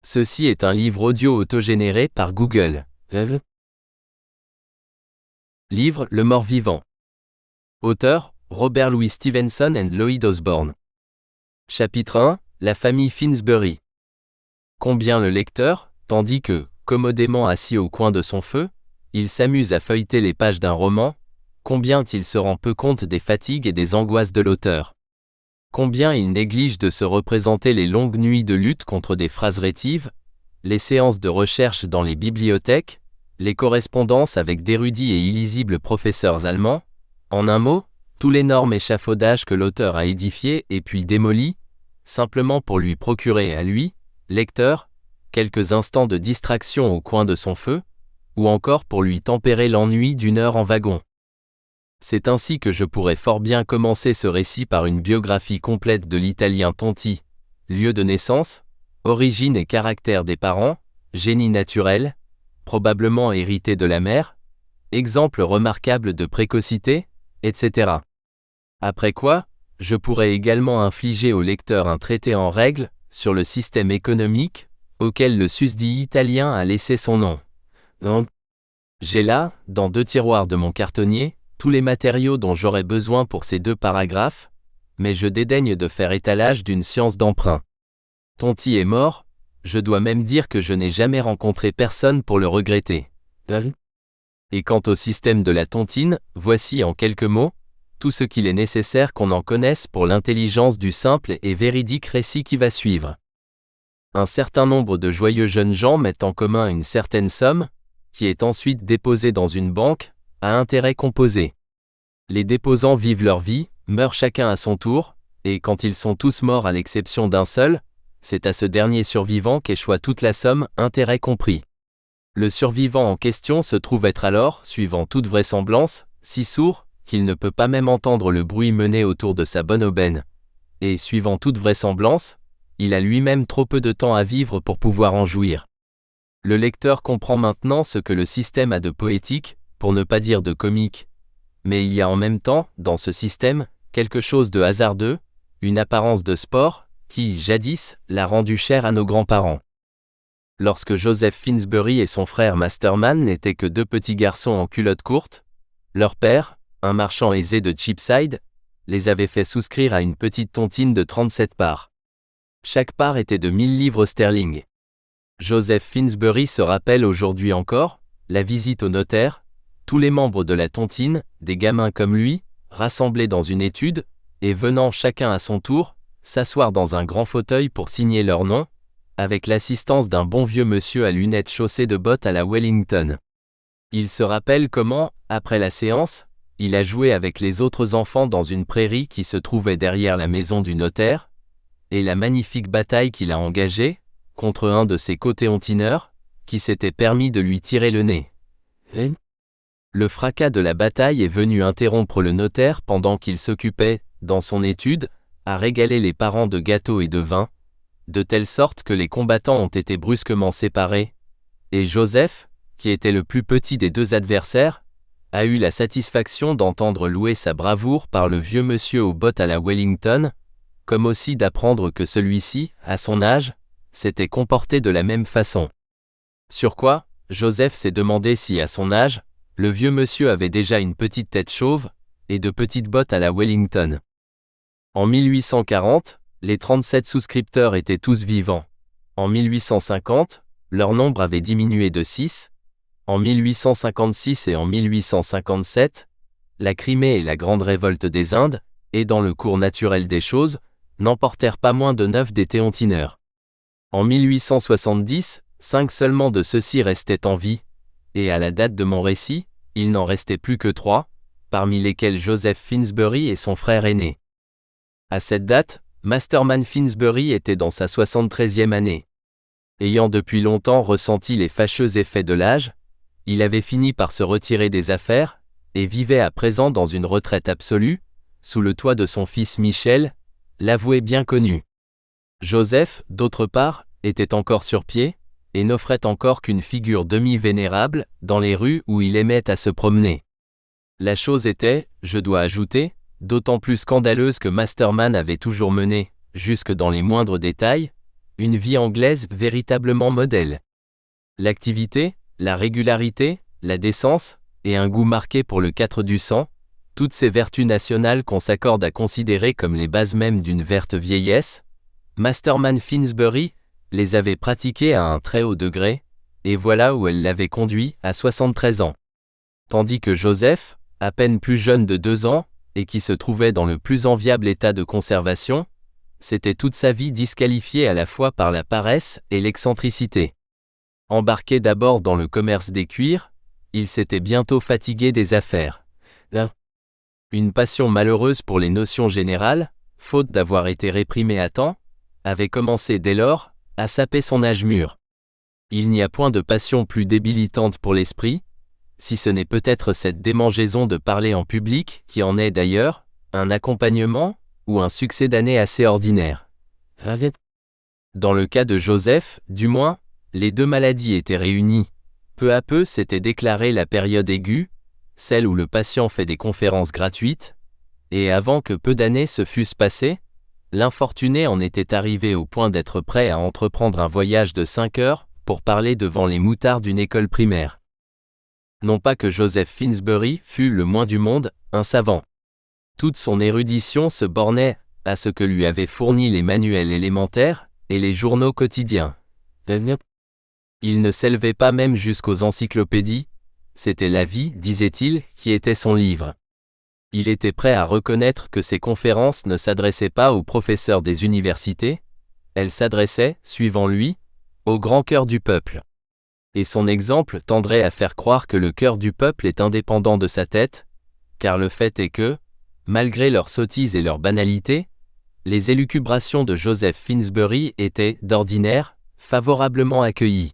Ceci est un livre audio autogénéré par Google. Livre Le Mort-Vivant. Auteur Robert Louis Stevenson and Lloyd Osborne. Chapitre 1 La famille Finsbury. Combien le lecteur, tandis que, commodément assis au coin de son feu, il s'amuse à feuilleter les pages d'un roman, combien il se rend peu compte des fatigues et des angoisses de l'auteur. Combien il néglige de se représenter les longues nuits de lutte contre des phrases rétives, les séances de recherche dans les bibliothèques, les correspondances avec d'érudits et illisibles professeurs allemands, en un mot, tout l'énorme échafaudage que l'auteur a édifié et puis démoli, simplement pour lui procurer à lui, lecteur, quelques instants de distraction au coin de son feu, ou encore pour lui tempérer l'ennui d'une heure en wagon. C'est ainsi que je pourrais fort bien commencer ce récit par une biographie complète de l'Italien Tonti, lieu de naissance, origine et caractère des parents, génie naturel, probablement hérité de la mère, exemple remarquable de précocité, etc. Après quoi, je pourrais également infliger au lecteur un traité en règle sur le système économique, auquel le susdit Italien a laissé son nom. J'ai là, dans 2 tiroirs de mon cartonnier, tous les matériaux dont j'aurais besoin pour ces 2 paragraphes, mais je dédaigne de faire étalage d'une science d'emprunt. Tonti est mort, je dois même dire que je n'ai jamais rencontré personne pour le regretter. Et quant au système de la tontine, voici en quelques mots, tout ce qu'il est nécessaire qu'on en connaisse pour l'intelligence du simple et véridique récit qui va suivre. Un certain nombre de joyeux jeunes gens mettent en commun une certaine somme, qui est ensuite déposée dans une banque, à intérêt composé. Les déposants vivent leur vie, meurent chacun à son tour, et quand ils sont tous morts à l'exception d'un seul, c'est à ce dernier survivant qu'échoit toute la somme, intérêt compris. Le survivant en question se trouve être alors, suivant toute vraisemblance, si sourd, qu'il ne peut pas même entendre le bruit mené autour de sa bonne aubaine. Et, suivant toute vraisemblance, il a lui-même trop peu de temps à vivre pour pouvoir en jouir. Le lecteur comprend maintenant ce que le système a de poétique, pour ne pas dire de comique. Mais il y a en même temps, dans ce système, quelque chose de hasardeux, une apparence de sport, qui, jadis, l'a rendu cher à nos grands-parents. Lorsque Joseph Finsbury et son frère Masterman n'étaient que 2 petits garçons en culottes courtes, leur père, un marchand aisé de Cheapside, les avait fait souscrire à une petite tontine de 37 parts. Chaque part était de 1000 livres sterling. Joseph Finsbury se rappelle aujourd'hui encore, la visite au notaire, tous les membres de la tontine, des gamins comme lui, rassemblés dans une étude, et venant chacun à son tour, s'asseoir dans un grand fauteuil pour signer leur nom, avec l'assistance d'un bon vieux monsieur à lunettes chaussé de bottes à la Wellington. Il se rappelle comment, après la séance, il a joué avec les autres enfants dans une prairie qui se trouvait derrière la maison du notaire, et la magnifique bataille qu'il a engagée, contre un de ses cotéontineurs, qui s'était permis de lui tirer le nez. Le fracas de la bataille est venu interrompre le notaire pendant qu'il s'occupait, dans son étude, à régaler les parents de gâteaux et de vin, de telle sorte que les combattants ont été brusquement séparés, et Joseph, qui était le plus petit des 2 adversaires, a eu la satisfaction d'entendre louer sa bravoure par le vieux monsieur aux bottes à la Wellington, comme aussi d'apprendre que celui-ci, à son âge, s'était comporté de la même façon. Sur quoi, Joseph s'est demandé si à son âge, le vieux monsieur avait déjà une petite tête chauve, et de petites bottes à la Wellington. En 1840, les 37 souscripteurs étaient tous vivants. En 1850, leur nombre avait diminué de 6. En 1856 et en 1857, la Crimée et la Grande Révolte des Indes, et dans le cours naturel des choses, n'emportèrent pas moins de 9 des téontineurs. En 1870, 5 seulement de ceux-ci restaient en vie, et à la date de mon récit, il n'en restait plus que 3, parmi lesquels Joseph Finsbury et son frère aîné. À cette date, Masterman Finsbury était dans sa 73e année. Ayant depuis longtemps ressenti les fâcheux effets de l'âge, il avait fini par se retirer des affaires, et vivait à présent dans une retraite absolue, sous le toit de son fils Michel, l'avoué bien connu. Joseph, d'autre part, était encore sur pied, et n'offrait encore qu'une figure demi-vénérable, dans les rues où il aimait à se promener. La chose était, je dois ajouter, d'autant plus scandaleuse que Masterman avait toujours mené, jusque dans les moindres détails, une vie anglaise véritablement modèle. L'activité, la régularité, la décence, et un goût marqué pour le 4 du sang, toutes ces vertus nationales qu'on s'accorde à considérer comme les bases mêmes d'une verte vieillesse, Masterman Finsbury les avait pratiquées à un très haut degré, et voilà où elle l'avait conduit à 73 ans. Tandis que Joseph, à peine plus jeune de 2 ans, et qui se trouvait dans le plus enviable état de conservation, s'était toute sa vie disqualifié à la fois par la paresse et l'excentricité. Embarqué d'abord dans le commerce des cuirs, il s'était bientôt fatigué des affaires. Une passion malheureuse pour les notions générales, faute d'avoir été réprimée à temps, avait commencé dès lors à saper son âge mûr. Il n'y a point de passion plus débilitante pour l'esprit, si ce n'est peut-être cette démangeaison de parler en public qui en est d'ailleurs un accompagnement ou un succédané assez ordinaire. Dans le cas de Joseph, du moins, les deux maladies étaient réunies. Peu à peu s'était déclarée la période aiguë, celle où le patient fait des conférences gratuites, et avant que peu d'années se fussent passées, l'infortuné en était arrivé au point d'être prêt à entreprendre un voyage de 5 heures pour parler devant les moutards d'une école primaire. Non pas que Joseph Finsbury fût le moins du monde un savant. Toute son érudition se bornait à ce que lui avaient fourni les manuels élémentaires et les journaux quotidiens. Il ne s'élevait pas même jusqu'aux encyclopédies, c'était la vie, disait-il, qui était son livre. Il était prêt à reconnaître que ses conférences ne s'adressaient pas aux professeurs des universités, elles s'adressaient, suivant lui, au grand cœur du peuple. Et son exemple tendrait à faire croire que le cœur du peuple est indépendant de sa tête, car le fait est que, malgré leurs sottises et leur banalité, les élucubrations de Joseph Finsbury étaient, d'ordinaire, favorablement accueillies.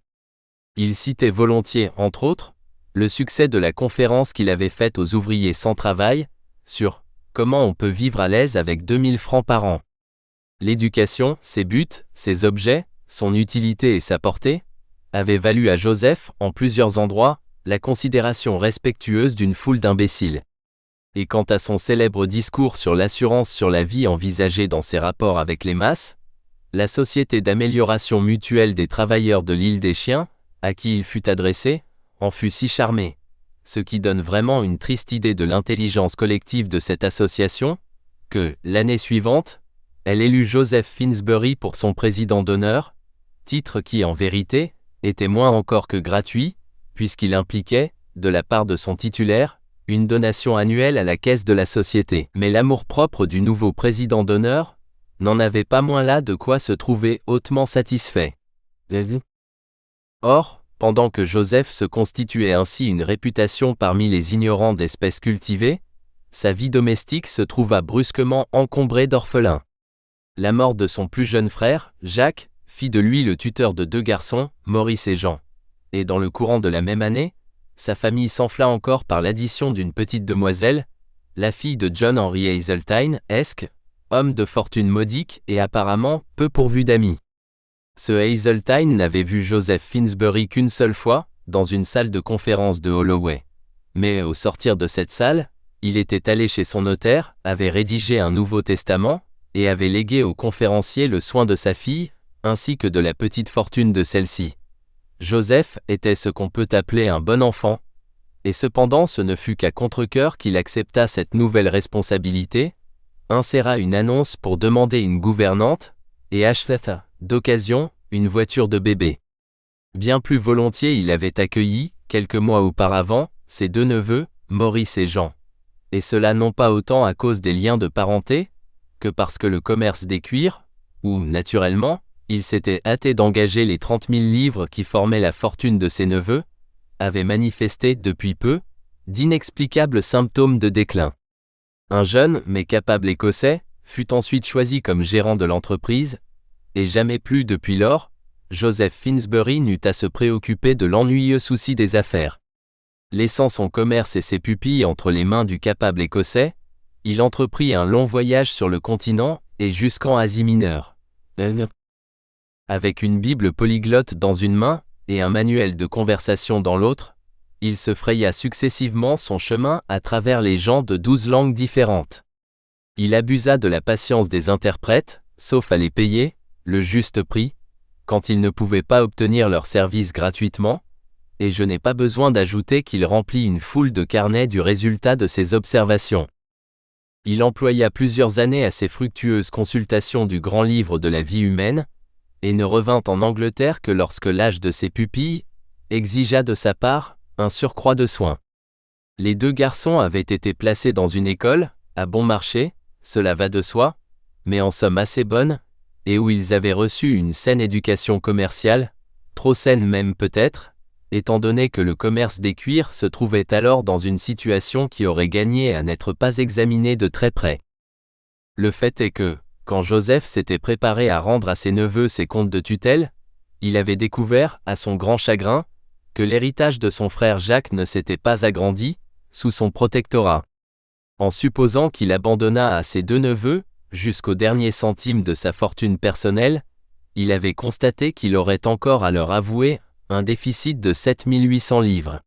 Il citait volontiers, entre autres, le succès de la conférence qu'il avait faite aux ouvriers sans travail, sur « Comment on peut vivre à l'aise avec 2000 francs par an ». L'éducation, ses buts, ses objets, son utilité et sa portée, avaient valu à Joseph, en plusieurs endroits, la considération respectueuse d'une foule d'imbéciles. Et quant à son célèbre discours sur l'assurance sur la vie envisagée dans ses rapports avec les masses, la Société d'amélioration mutuelle des travailleurs de l'île des Chiens, à qui il fut adressé, en fut si charmé, ce qui donne vraiment une triste idée de l'intelligence collective de cette association, que, l'année suivante, elle élut Joseph Finsbury pour son président d'honneur, titre qui, en vérité, était moins encore que gratuit, puisqu'il impliquait, de la part de son titulaire, une donation annuelle à la caisse de la société. Mais l'amour-propre du nouveau président d'honneur n'en avait pas moins là de quoi se trouver hautement satisfait. Or, pendant que Joseph se constituait ainsi une réputation parmi les ignorants d'espèces cultivées, sa vie domestique se trouva brusquement encombrée d'orphelins. La mort de son plus jeune frère, Jacques, fit de lui le tuteur de 2 garçons, Maurice et Jean. Et dans le courant de la même année, sa famille s'enfla encore par l'addition d'une petite demoiselle, la fille de John Henry Hazeltine, esq., homme de fortune modique et apparemment peu pourvu d'amis. Ce Hazeltine n'avait vu Joseph Finsbury qu'une seule fois, dans une salle de conférence de Holloway. Mais au sortir de cette salle, il était allé chez son notaire, avait rédigé un Nouveau Testament, et avait légué au conférencier le soin de sa fille, ainsi que de la petite fortune de celle-ci. Joseph était ce qu'on peut appeler un bon enfant, et cependant ce ne fut qu'à contre-cœur qu'il accepta cette nouvelle responsabilité, inséra une annonce pour demander une gouvernante, et acheta, d'occasion, une voiture de bébé. Bien plus volontiers il avait accueilli, quelques mois auparavant, ses 2 neveux, Maurice et Jean. Et cela non pas autant à cause des liens de parenté, que parce que le commerce des cuirs, où, naturellement, il s'était hâté d'engager les 30 000 livres qui formaient la fortune de ses neveux, avait manifesté, depuis peu, d'inexplicables symptômes de déclin. Un jeune, mais capable Écossais, fut ensuite choisi comme gérant de l'entreprise, et jamais plus depuis lors, Joseph Finsbury n'eut à se préoccuper de l'ennuyeux souci des affaires. Laissant son commerce et ses pupilles entre les mains du capable Écossais, il entreprit un long voyage sur le continent et jusqu'en Asie mineure. Avec une Bible polyglotte dans une main et un manuel de conversation dans l'autre, il se fraya successivement son chemin à travers les gens de 12 langues différentes. Il abusa de la patience des interprètes, sauf à les payer, le juste prix, quand il ne pouvait pas obtenir leurs services gratuitement, et je n'ai pas besoin d'ajouter qu'il remplit une foule de carnets du résultat de ses observations. Il employa plusieurs années à ces fructueuses consultations du grand livre de la vie humaine, et ne revint en Angleterre que lorsque l'âge de ses pupilles exigea de sa part un surcroît de soins. Les deux garçons avaient été placés dans une école, à bon marché, cela va de soi, mais en somme assez bonne, et où ils avaient reçu une saine éducation commerciale, trop saine même peut-être, étant donné que le commerce des cuirs se trouvait alors dans une situation qui aurait gagné à n'être pas examinée de très près. Le fait est que, quand Joseph s'était préparé à rendre à ses neveux ses comptes de tutelle, il avait découvert, à son grand chagrin, que l'héritage de son frère Jacques ne s'était pas agrandi, sous son protectorat. En supposant qu'il abandonnât à ses deux neveux, jusqu'au dernier centime de sa fortune personnelle, il avait constaté qu'il aurait encore à leur avouer un déficit de 7800 livres.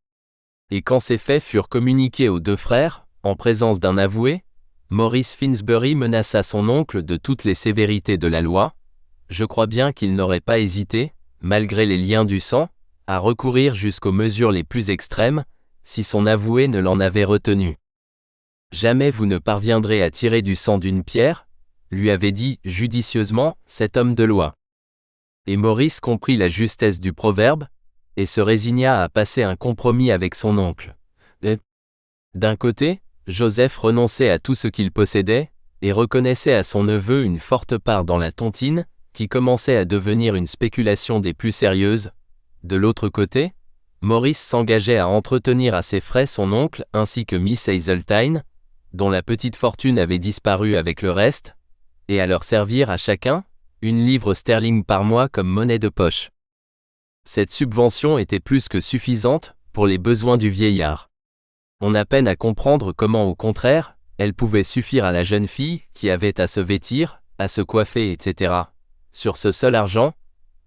Et quand ces faits furent communiqués aux deux frères, en présence d'un avoué, Maurice Finsbury menaça son oncle de toutes les sévérités de la loi. Je crois bien qu'il n'aurait pas hésité, malgré les liens du sang, à recourir jusqu'aux mesures les plus extrêmes, si son avoué ne l'en avait retenu. « Jamais vous ne parviendrez à tirer du sang d'une pierre », lui avait dit judicieusement cet homme de loi. Et Maurice comprit la justesse du proverbe, et se résigna à passer un compromis avec son oncle. D'un côté, Joseph renonçait à tout ce qu'il possédait, et reconnaissait à son neveu une forte part dans la tontine, qui commençait à devenir une spéculation des plus sérieuses. De l'autre côté, Maurice s'engageait à entretenir à ses frais son oncle ainsi que Miss Hazeltine, dont la petite fortune avait disparu avec le reste, et à leur servir à chacun une livre sterling par mois comme monnaie de poche. Cette subvention était plus que suffisante pour les besoins du vieillard. On a peine à comprendre comment, au contraire, elle pouvait suffire à la jeune fille qui avait à se vêtir, à se coiffer, etc. sur ce seul argent,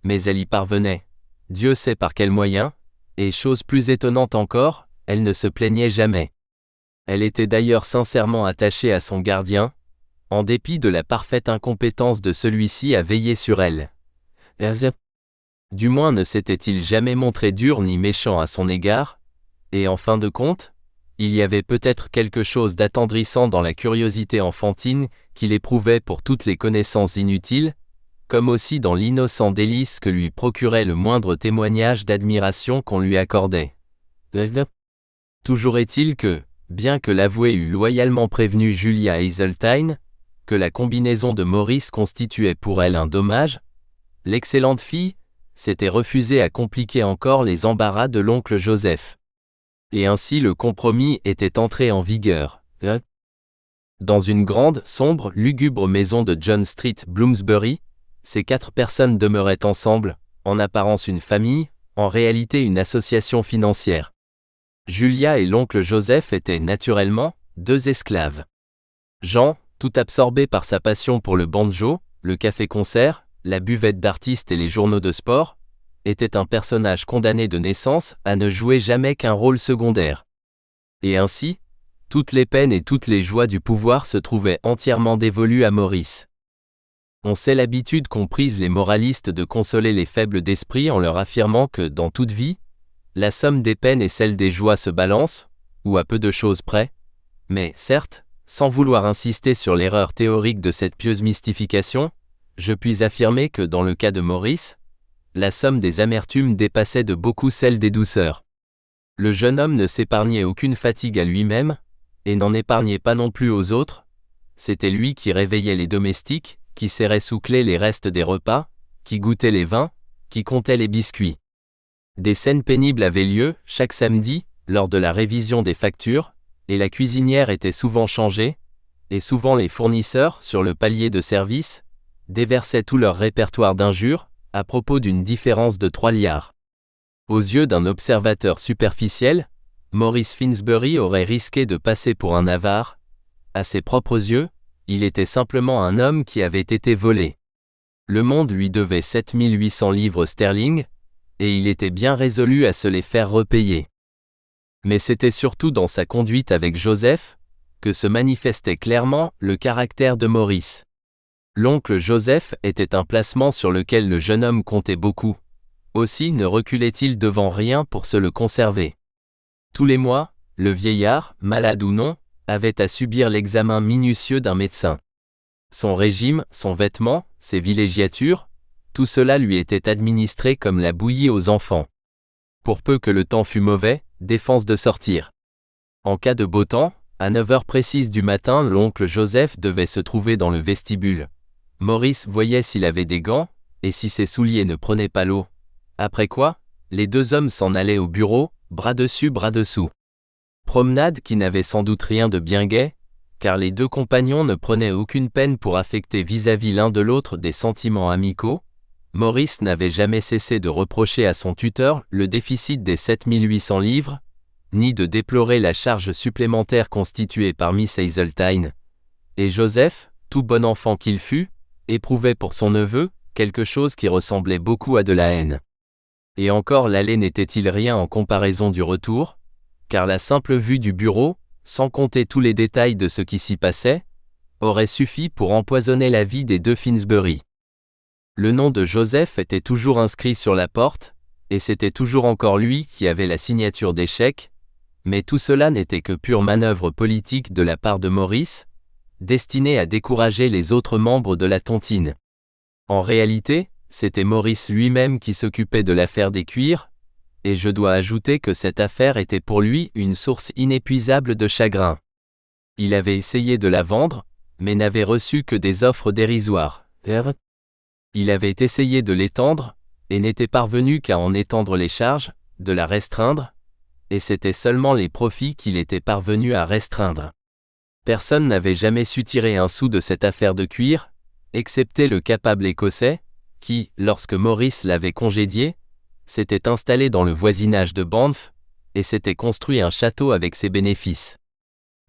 mais elle y parvenait. Dieu sait par quels moyens, et chose plus étonnante encore, elle ne se plaignait jamais. Elle était d'ailleurs sincèrement attachée à son gardien, en dépit de la parfaite incompétence de celui-ci à veiller sur elle. Du moins ne s'était-il jamais montré dur ni méchant à son égard, et en fin de compte, il y avait peut-être quelque chose d'attendrissant dans la curiosité enfantine qu'il éprouvait pour toutes les connaissances inutiles, comme aussi dans l'innocent délice que lui procurait le moindre témoignage d'admiration qu'on lui accordait. Toujours est-il que, bien que l'avoué eût loyalement prévenu Julia Hazeltine, que la combinaison de Maurice constituait pour elle un dommage, l'excellente fille s'était refusée à compliquer encore les embarras de l'oncle Joseph. Et ainsi le compromis était entré en vigueur. Dans une grande, sombre, lugubre maison de John Street, Bloomsbury, ces 4 personnes demeuraient ensemble, en apparence une famille, en réalité une association financière. Julia et l'oncle Joseph étaient naturellement 2 esclaves. Jean, tout absorbé par sa passion pour le banjo, le café-concert, la buvette d'artistes et les journaux de sport, était un personnage condamné de naissance à ne jouer jamais qu'un rôle secondaire. Et ainsi, toutes les peines et toutes les joies du pouvoir se trouvaient entièrement dévolues à Maurice. On sait l'habitude qu'ont prise les moralistes de consoler les faibles d'esprit en leur affirmant que, dans toute vie, la somme des peines et celle des joies se balancent, ou à peu de choses près, mais, certes, sans vouloir insister sur l'erreur théorique de cette pieuse mystification, je puis affirmer que dans le cas de Maurice, la somme des amertumes dépassait de beaucoup celle des douceurs. Le jeune homme ne s'épargnait aucune fatigue à lui-même, et n'en épargnait pas non plus aux autres. C'était lui qui réveillait les domestiques, qui serrait sous clé les restes des repas, qui goûtait les vins, qui comptait les biscuits. Des scènes pénibles avaient lieu, chaque samedi, lors de la révision des factures, et la cuisinière était souvent changée, et souvent les fournisseurs, sur le palier de service, déversaient tout leur répertoire d'injures, à propos d'une différence de 3 liards. Aux yeux d'un observateur superficiel, Maurice Finsbury aurait risqué de passer pour un avare. À ses propres yeux, il était simplement un homme qui avait été volé. Le monde lui devait 7800 livres sterling, et il était bien résolu à se les faire repayer. Mais c'était surtout dans sa conduite avec Joseph, que se manifestait clairement le caractère de Maurice. L'oncle Joseph était un placement sur lequel le jeune homme comptait beaucoup. Aussi ne reculait-il devant rien pour se le conserver. Tous les mois, le vieillard, malade ou non, avait à subir l'examen minutieux d'un médecin. Son régime, son vêtement, ses villégiatures, tout cela lui était administré comme la bouillie aux enfants. Pour peu que le temps fût mauvais, défense de sortir. En cas de beau temps, à 9 heures précises du matin, l'oncle Joseph devait se trouver dans le vestibule. Maurice voyait s'il avait des gants, et si ses souliers ne prenaient pas l'eau. Après quoi, les deux hommes s'en allaient au bureau, bras dessus bras dessous. Promenade qui n'avait sans doute rien de bien gai, car les deux compagnons ne prenaient aucune peine pour affecter vis-à-vis l'un de l'autre des sentiments amicaux. Maurice n'avait jamais cessé de reprocher à son tuteur le déficit des 7800 livres, ni de déplorer la charge supplémentaire constituée par Miss Hazeltine. Et Joseph, tout bon enfant qu'il fût, éprouvait pour son neveu quelque chose qui ressemblait beaucoup à de la haine. Et encore l'aller n'était-il rien en comparaison du retour, car la simple vue du bureau, sans compter tous les détails de ce qui s'y passait, aurait suffi pour empoisonner la vie des deux Finsbury. Le nom de Joseph était toujours inscrit sur la porte, et c'était toujours encore lui qui avait la signature des chèques, mais tout cela n'était que pure manœuvre politique de la part de Maurice, destinée à décourager les autres membres de la tontine. En réalité, c'était Maurice lui-même qui s'occupait de l'affaire des cuirs, et je dois ajouter que cette affaire était pour lui une source inépuisable de chagrin. Il avait essayé de la vendre, mais n'avait reçu que des offres dérisoires. Il avait essayé de l'étendre, et n'était parvenu qu'à en étendre les charges, de la restreindre, et c'était seulement les profits qu'il était parvenu à restreindre. Personne n'avait jamais su tirer un sou de cette affaire de cuir, excepté le capable Écossais, qui, lorsque Maurice l'avait congédié, s'était installé dans le voisinage de Banff, et s'était construit un château avec ses bénéfices.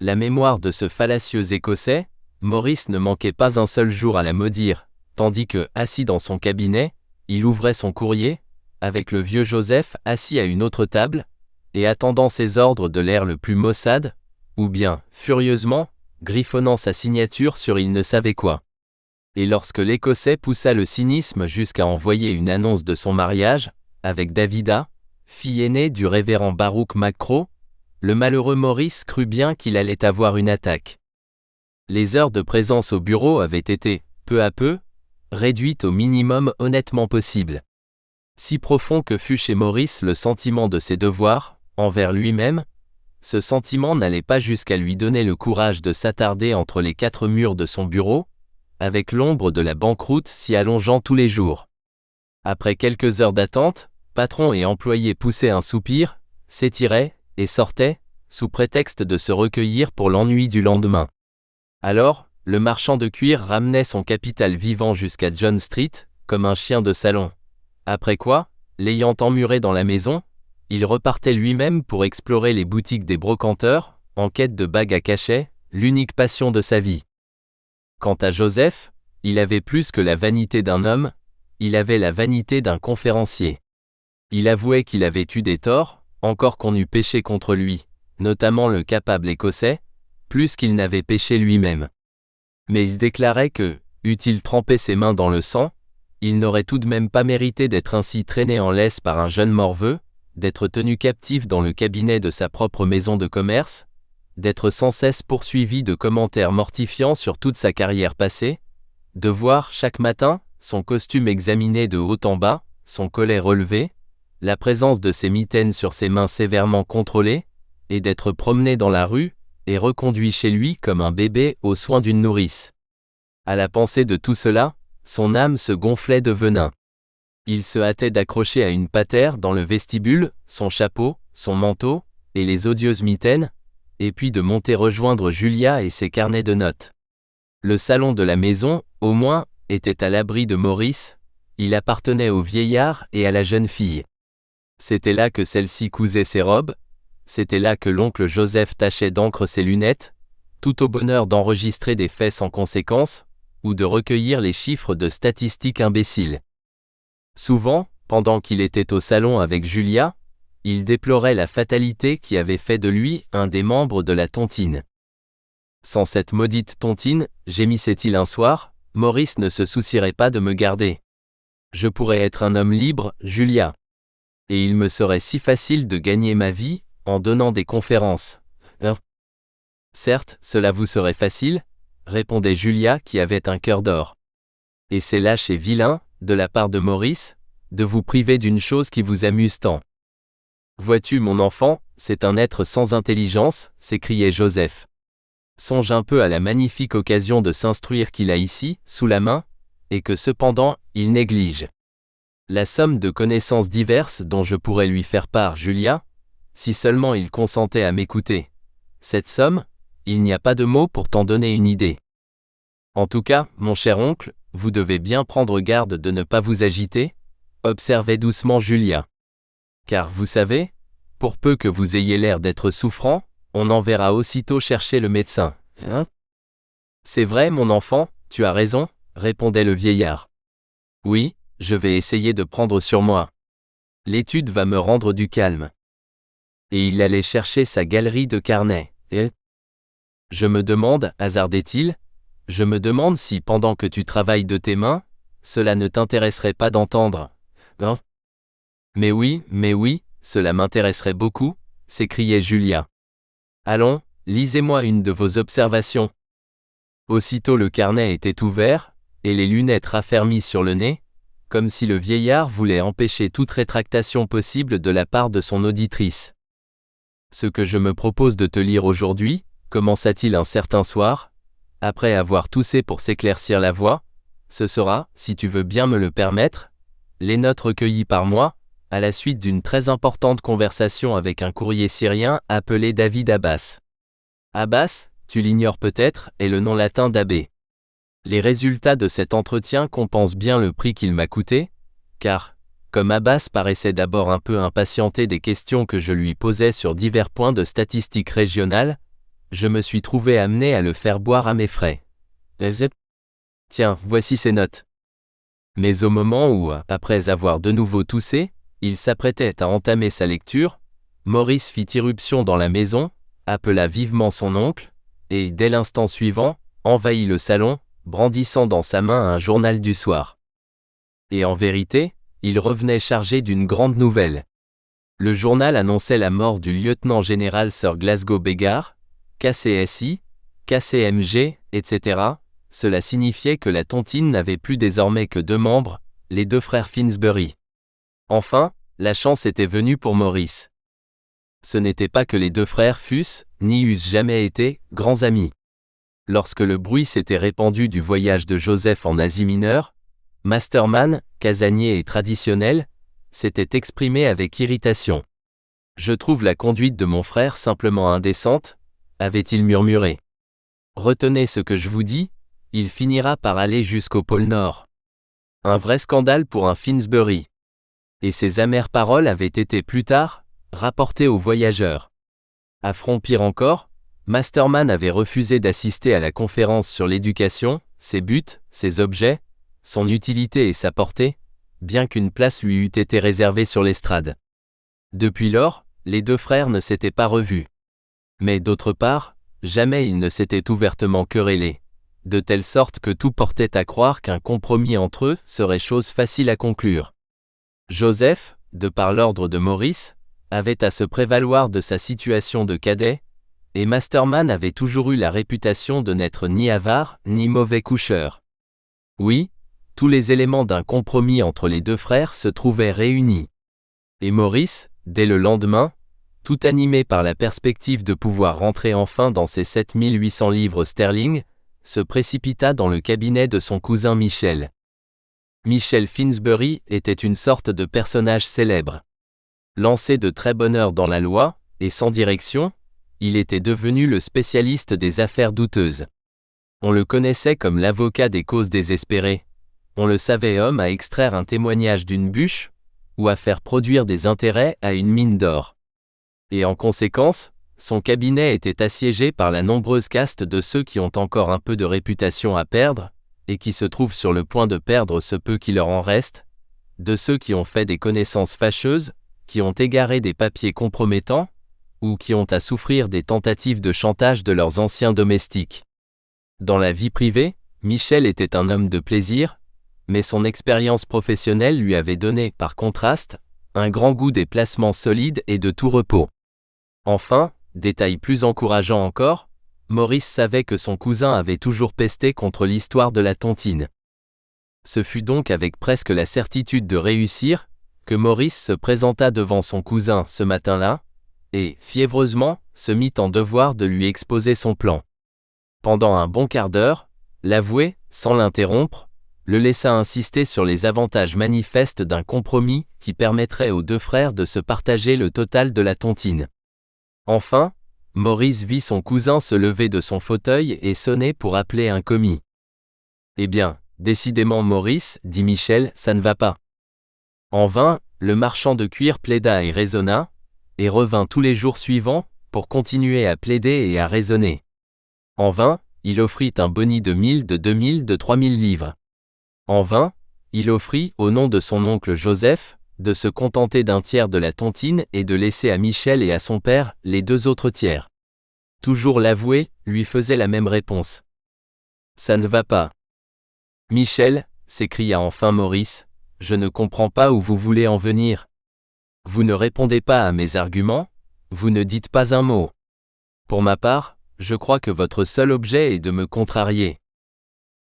La mémoire de ce fallacieux Écossais, Maurice ne manquait pas un seul jour à la maudire, tandis que, assis dans son cabinet, il ouvrait son courrier, avec le vieux Joseph assis à une autre table, et attendant ses ordres de l'air le plus maussade, ou bien, furieusement, griffonnant sa signature sur il ne savait quoi. Et lorsque l'Écossais poussa le cynisme jusqu'à envoyer une annonce de son mariage, avec Davida, fille aînée du révérend Baruch McCraw, le malheureux Maurice crut bien qu'il allait avoir une attaque. Les heures de présence au bureau avaient été, peu à peu, réduites au minimum honnêtement possible. Si profond que fût chez Maurice le sentiment de ses devoirs, envers lui-même, ce sentiment n'allait pas jusqu'à lui donner le courage de s'attarder entre les quatre murs de son bureau, avec l'ombre de la banqueroute s'y allongeant tous les jours. Après quelques heures d'attente, patron et employé poussaient un soupir, s'étiraient, et sortaient, sous prétexte de se recueillir pour l'ennui du lendemain. Alors, le marchand de cuir ramenait son capital vivant jusqu'à John Street, comme un chien de salon. Après quoi, l'ayant emmuré dans la maison, il repartait lui-même pour explorer les boutiques des brocanteurs, en quête de bagues à cachet, l'unique passion de sa vie. Quant à Joseph, il avait plus que la vanité d'un homme, il avait la vanité d'un conférencier. Il avouait qu'il avait eu des torts, encore qu'on eût péché contre lui, notamment le capable Écossais, plus qu'il n'avait péché lui-même. Mais il déclarait que, eût-il trempé ses mains dans le sang, il n'aurait tout de même pas mérité d'être ainsi traîné en laisse par un jeune morveux, d'être tenu captif dans le cabinet de sa propre maison de commerce, d'être sans cesse poursuivi de commentaires mortifiants sur toute sa carrière passée, de voir, chaque matin, son costume examiné de haut en bas, son collet relevé, la présence de ses mitaines sur ses mains sévèrement contrôlées, et d'être promené dans la rue, et reconduit chez lui comme un bébé aux soins d'une nourrice. À la pensée de tout cela, son âme se gonflait de venin. Il se hâtait d'accrocher à une patère dans le vestibule, son chapeau, son manteau, et les odieuses mitaines, et puis de monter rejoindre Julia et ses carnets de notes. Le salon de la maison, au moins, était à l'abri de Maurice, il appartenait au vieillard et à la jeune fille. C'était là que celle-ci cousait ses robes, c'était là que l'oncle Joseph tachait d'encre ses lunettes, tout au bonheur d'enregistrer des faits sans conséquence, ou de recueillir les chiffres de statistiques imbéciles. Souvent, pendant qu'il était au salon avec Julia, il déplorait la fatalité qui avait fait de lui un des membres de la tontine. Sans cette maudite tontine, gémissait-il un soir, Maurice ne se soucierait pas de me garder. Je pourrais être un homme libre, Julia. Et il me serait si facile de gagner ma vie, en donnant des conférences. Certes, cela vous serait facile, répondait Julia qui avait un cœur d'or. Et c'est lâche et vilain, de la part de Maurice, de vous priver d'une chose qui vous amuse tant. Vois-tu mon enfant, c'est un être sans intelligence, s'écriait Joseph. Songe un peu à la magnifique occasion de s'instruire qu'il a ici, sous la main, et que cependant, il néglige. La somme de connaissances diverses dont je pourrais lui faire part, Julia, si seulement il consentait à m'écouter. Cette somme, il n'y a pas de mots pour t'en donner une idée. En tout cas, mon cher oncle, vous devez bien prendre garde de ne pas vous agiter, observait doucement Julia. Car vous savez, pour peu que vous ayez l'air d'être souffrant, on enverra aussitôt chercher le médecin. C'est vrai, mon enfant, tu as raison, répondait le vieillard. Oui, je vais essayer de prendre sur moi. L'étude va me rendre du calme. Et il allait chercher sa galerie de carnets. Je me demande, hasardait-il, je me demande si pendant que tu travailles de tes mains, cela ne t'intéresserait pas d'entendre. Mais oui, cela m'intéresserait beaucoup, s'écriait Julia. Allons, lisez-moi une de vos observations. Aussitôt le carnet était ouvert, et les lunettes raffermies sur le nez, comme si le vieillard voulait empêcher toute rétractation possible de la part de son auditrice. Ce que je me propose de te lire aujourd'hui, commença-t-il un certain soir, après avoir toussé pour s'éclaircir la voix, ce sera, si tu veux bien me le permettre, les notes recueillies par moi, à la suite d'une très importante conversation avec un courrier syrien appelé David Abbas. Abbas, tu l'ignores peut-être, est le nom latin d'abbé. Les résultats de cet entretien compensent bien le prix qu'il m'a coûté, car, comme Abbas paraissait d'abord un peu impatienté des questions que je lui posais sur divers points de statistiques régionales, je me suis trouvé amené à le faire boire à mes frais. Tiens, voici ses notes. Mais au moment où, après avoir de nouveau toussé, il s'apprêtait à entamer sa lecture, Maurice fit irruption dans la maison, appela vivement son oncle, et, dès l'instant suivant, envahit le salon, brandissant dans sa main un journal du soir. Et en vérité, il revenait chargé d'une grande nouvelle. Le journal annonçait la mort du lieutenant-général Sir Glasgow Bégard, KCSI, KCMG, etc. Cela signifiait que la tontine n'avait plus désormais que 2 membres, les 2 frères Finsbury. Enfin, la chance était venue pour Maurice. Ce n'était pas que les 2 frères fussent, ni eussent jamais été, grands amis. Lorsque le bruit s'était répandu du voyage de Joseph en Asie mineure, Masterman, casanier et traditionnel, s'était exprimé avec irritation. « Je trouve la conduite de mon frère simplement indécente », avait-il murmuré. « Retenez ce que je vous dis, il finira par aller jusqu'au pôle Nord. Un vrai scandale pour un Finsbury. » Et ces amères paroles avaient été plus tard rapportées aux voyageurs. Affront pire encore, Masterman avait refusé d'assister à la conférence sur l'éducation, ses buts, ses objets, son utilité et sa portée, bien qu'une place lui eût été réservée sur l'estrade. Depuis lors, les 2 frères ne s'étaient pas revus. Mais d'autre part, jamais ils ne s'étaient ouvertement querellés, de telle sorte que tout portait à croire qu'un compromis entre eux serait chose facile à conclure. Joseph, de par l'ordre de Maurice, avait à se prévaloir de sa situation de cadet, et Masterman avait toujours eu la réputation de n'être ni avare, ni mauvais coucheur. Oui, tous les éléments d'un compromis entre les 2 frères se trouvaient réunis. Et Maurice, dès le lendemain, tout animé par la perspective de pouvoir rentrer enfin dans ses 7800 livres sterling, se précipita dans le cabinet de son cousin Michel. Michel Finsbury était une sorte de personnage célèbre. Lancé de très bonne heure dans la loi, et sans direction, il était devenu le spécialiste des affaires douteuses. On le connaissait comme l'avocat des causes désespérées. On le savait homme à extraire un témoignage d'une bûche, ou à faire produire des intérêts à une mine d'or. Et en conséquence, son cabinet était assiégé par la nombreuse caste de ceux qui ont encore un peu de réputation à perdre, et qui se trouvent sur le point de perdre ce peu qui leur en reste, de ceux qui ont fait des connaissances fâcheuses, qui ont égaré des papiers compromettants, ou qui ont à souffrir des tentatives de chantage de leurs anciens domestiques. Dans la vie privée, Michel était un homme de plaisir, mais son expérience professionnelle lui avait donné, par contraste, un grand goût des placements solides et de tout repos. Enfin, détail plus encourageant encore, Maurice savait que son cousin avait toujours pesté contre l'histoire de la tontine. Ce fut donc avec presque la certitude de réussir que Maurice se présenta devant son cousin ce matin-là, et, fiévreusement, se mit en devoir de lui exposer son plan. Pendant un bon quart d'heure, l'avoué, sans l'interrompre, le laissa insister sur les avantages manifestes d'un compromis qui permettrait aux deux frères de se partager le total de la tontine. Enfin, Maurice vit son cousin se lever de son fauteuil et sonner pour appeler un commis. « Eh bien, décidément Maurice, dit Michel, ça ne va pas. » En vain, le marchand de cuir plaida et raisonna, et revint tous les jours suivants, pour continuer à plaider et à raisonner. En vain, il offrit un boni de 1000, de 2000, de 3000 livres. En vain, il offrit, au nom de son oncle Joseph, de se contenter d'un tiers de la tontine et de laisser à Michel et à son père les 2 autres tiers. Toujours l'avoué lui faisait la même réponse. « Ça ne va pas. »« Michel, » s'écria enfin Maurice, « je ne comprends pas où vous voulez en venir. Vous ne répondez pas à mes arguments, vous ne dites pas un mot. Pour ma part, je crois que votre seul objet est de me contrarier. »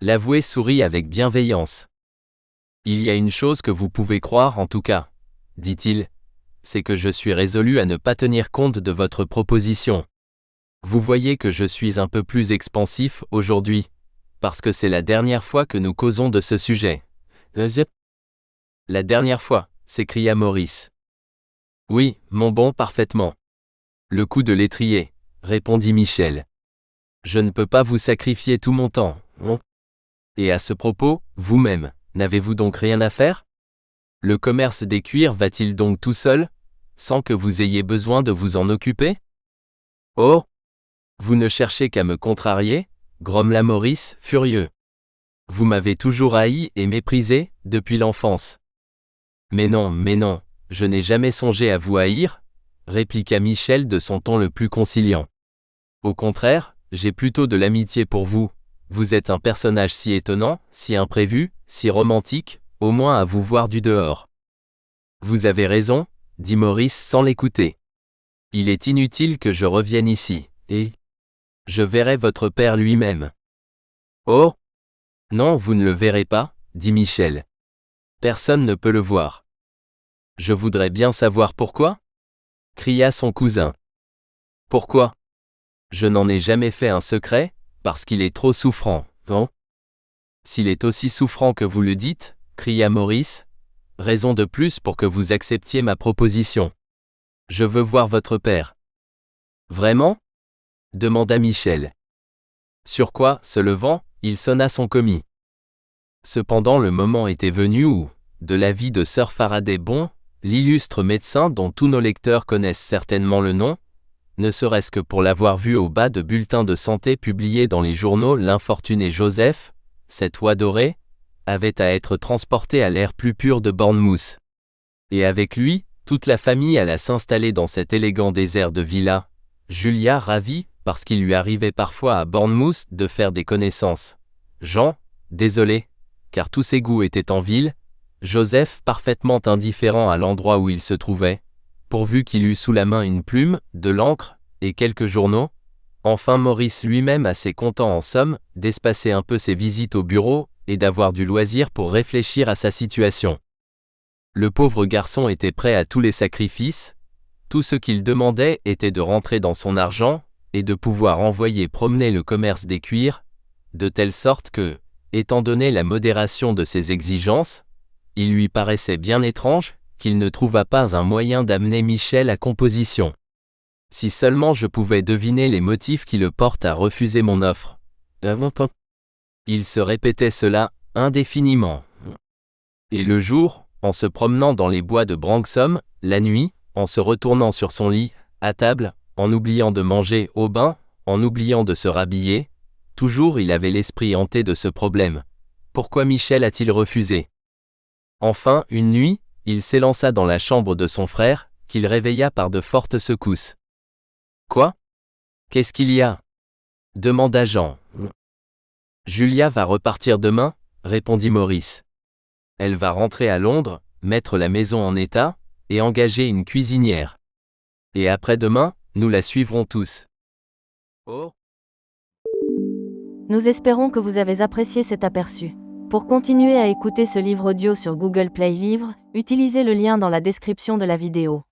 L'avoué sourit avec bienveillance. « Il y a une chose que vous pouvez croire en tout cas, dit-il, c'est que je suis résolu à ne pas tenir compte de votre proposition. Vous voyez que je suis un peu plus expansif aujourd'hui, parce que c'est la dernière fois que nous causons de ce sujet. »« La dernière fois, » s'écria Maurice. « Oui, mon bon, parfaitement. Le coup de l'étrier, » répondit Michel. « Je ne peux pas vous sacrifier tout mon temps, non ? Et à ce propos, vous-même, n'avez-vous donc rien à faire ? Le commerce des cuirs va-t-il donc tout seul, sans que vous ayez besoin de vous en occuper ? » « Oh ! Vous ne cherchez qu'à me contrarier, grommela Maurice, furieux. Vous m'avez toujours haï et méprisé, depuis l'enfance. Mais non, je n'ai jamais songé à vous haïr, répliqua Michel de son ton le plus conciliant. Au contraire, j'ai plutôt de l'amitié pour vous. Vous êtes un personnage si étonnant, si imprévu, si romantique, au moins à vous voir du dehors. Vous avez raison, dit Maurice sans l'écouter. Il est inutile que je revienne ici, et je verrai votre père lui-même. Oh ! Non, vous ne le verrez pas, dit Michel. Personne ne peut le voir. Je voudrais bien savoir pourquoi ? Cria son cousin. Pourquoi ? Je n'en ai jamais fait un secret, parce qu'il est trop souffrant, non ? S'il est aussi souffrant que vous le dites, cria Maurice, raison de plus pour que vous acceptiez ma proposition. Je veux voir votre père. Vraiment ? Demanda Michel. Sur quoi, se levant, il sonna son commis. Cependant le moment était venu où, de l'avis de Sir Faraday Bon, l'illustre médecin dont tous nos lecteurs connaissent certainement le nom, ne serait-ce que pour l'avoir vu au bas de bulletins de santé publiés dans les journaux, l'infortuné Joseph, cette oie dorée, avait à être transporté à l'air plus pur de Bournemouth. Et avec lui, toute la famille alla s'installer dans cet élégant désert de villa, Julia ravie, parce qu'il lui arrivait parfois à Bournemouth de faire des connaissances. Jean, désolé, car tous ses goûts étaient en ville, Joseph parfaitement indifférent à l'endroit où il se trouvait, pourvu qu'il eût sous la main une plume, de l'encre, et quelques journaux, enfin Maurice lui-même assez content en somme, d'espacer un peu ses visites au bureau, et d'avoir du loisir pour réfléchir à sa situation. Le pauvre garçon était prêt à tous les sacrifices, tout ce qu'il demandait était de rentrer dans son argent, et de pouvoir envoyer promener le commerce des cuirs, de telle sorte que, étant donné la modération de ses exigences, il lui paraissait bien étrange qu'il ne trouvât pas un moyen d'amener Michel à composition. Si seulement je pouvais deviner les motifs qui le portent à refuser mon offre. Il se répétait cela indéfiniment. Et le jour, en se promenant dans les bois de Branxholme, la nuit, en se retournant sur son lit, à table, en oubliant de manger au bain, en oubliant de se rhabiller, toujours il avait l'esprit hanté de ce problème. Pourquoi Michel a-t-il refusé ? Enfin, une nuit, il s'élança dans la chambre de son frère, qu'il réveilla par de fortes secousses. « Quoi ? Qu'est-ce qu'il y a ? demanda Jean. Julia va repartir demain, répondit Maurice. Elle va rentrer à Londres, mettre la maison en état, et engager une cuisinière. Et après-demain, nous la suivrons tous. Oh. Nous espérons que vous avez apprécié cet aperçu. Pour continuer à écouter ce livre audio sur Google Play Livres, utilisez le lien dans la description de la vidéo.